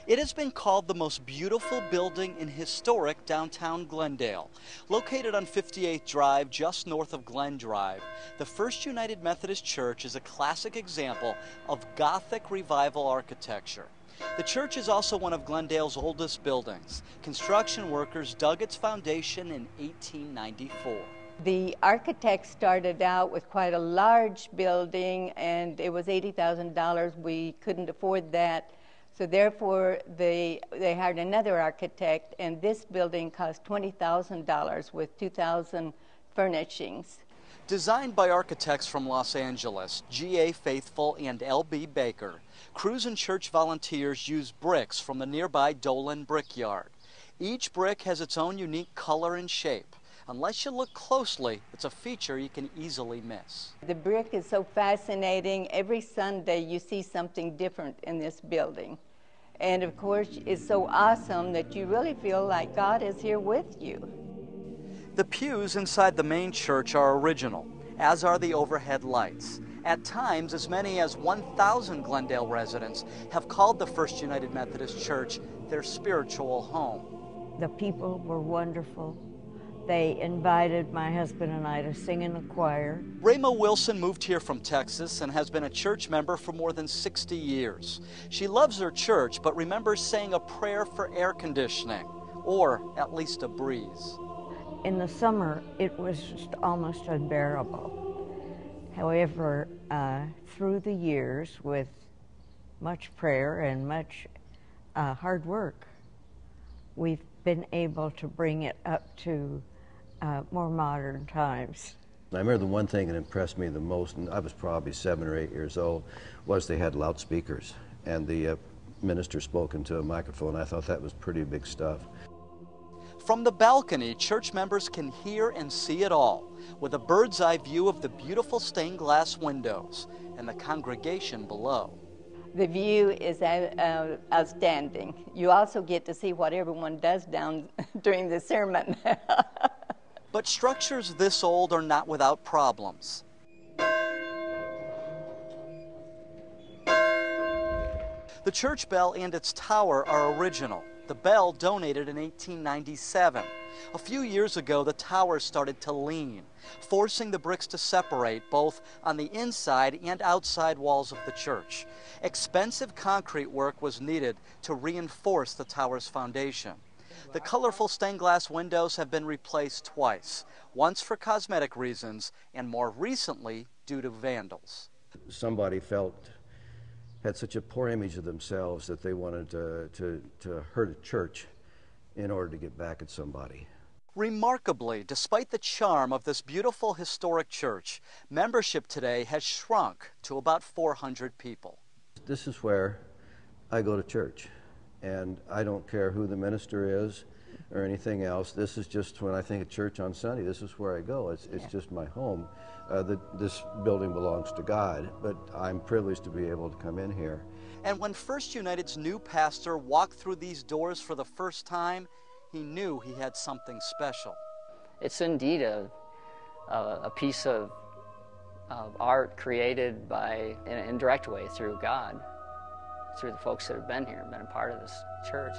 It has been called the most beautiful building in historic downtown Glendale. Located on 58th Drive, just north of Glen Drive, the First United Methodist Church is a classic example of Gothic revival architecture. The church is also one of Glendale's oldest buildings. Construction workers dug its foundation in 1894. The architect started out with quite a large building, and it was $80,000. We couldn't afford that. So therefore, they hired another architect, and this building cost $20,000 with 2,000 furnishings. Designed by architects from Los Angeles, G.A. Faithful and L.B. Baker, crews and church volunteers use bricks from the nearby Dolan Brickyard. Each brick has its own unique color and shape. Unless you look closely, it's a feature you can easily miss. The brick is so fascinating. Every Sunday you see something different in this building. And of course, it's so awesome that you really feel like God is here with you. The pews inside the main church are original, as are the overhead lights. At times, as many as 1,000 Glendale residents have called the First United Methodist Church their spiritual home. The people were wonderful. They invited my husband and I to sing in the choir. Rayma Wilson moved here from Texas and has been a church member for more than 60 years. She loves her church, but remembers saying a prayer for air conditioning, or at least a breeze. In the summer, it was just almost unbearable. However, through the years, with much prayer and much hard work, we've been able to bring it up to more modern times. I remember the one thing that impressed me the most, and I was probably 7 or 8 years old, was they had loudspeakers, and the minister spoke into a microphone. I thought that was pretty big stuff. From the balcony, church members can hear and see it all, with a bird's eye view of the beautiful stained glass windows and the congregation below. The view is outstanding. You also get to see what everyone does down during the sermon. But structures this old are not without problems. The church bell and its tower are original. The bell donated in 1897. A few years ago, the tower started to lean, forcing the bricks to separate both on the inside and outside walls of the church. Expensive concrete work was needed to reinforce the tower's foundation. The colorful stained glass windows have been replaced twice, once for cosmetic reasons and more recently due to vandals. Somebody had such a poor image of themselves that they wanted to hurt a church in order to get back at somebody. Remarkably, despite the charm of this beautiful historic church, membership today has shrunk to about 400 people. This is where I go to church, and I don't care who the minister is or anything else. This is just when I think of church on Sunday, this is where I go. It's just my home. This building belongs to God, but I'm privileged to be able to come in here. And when First United's new pastor walked through these doors for the first time, he knew he had something special. It's indeed a piece of art created by, in an indirect way, through God, through the folks that have been here and been a part of this church.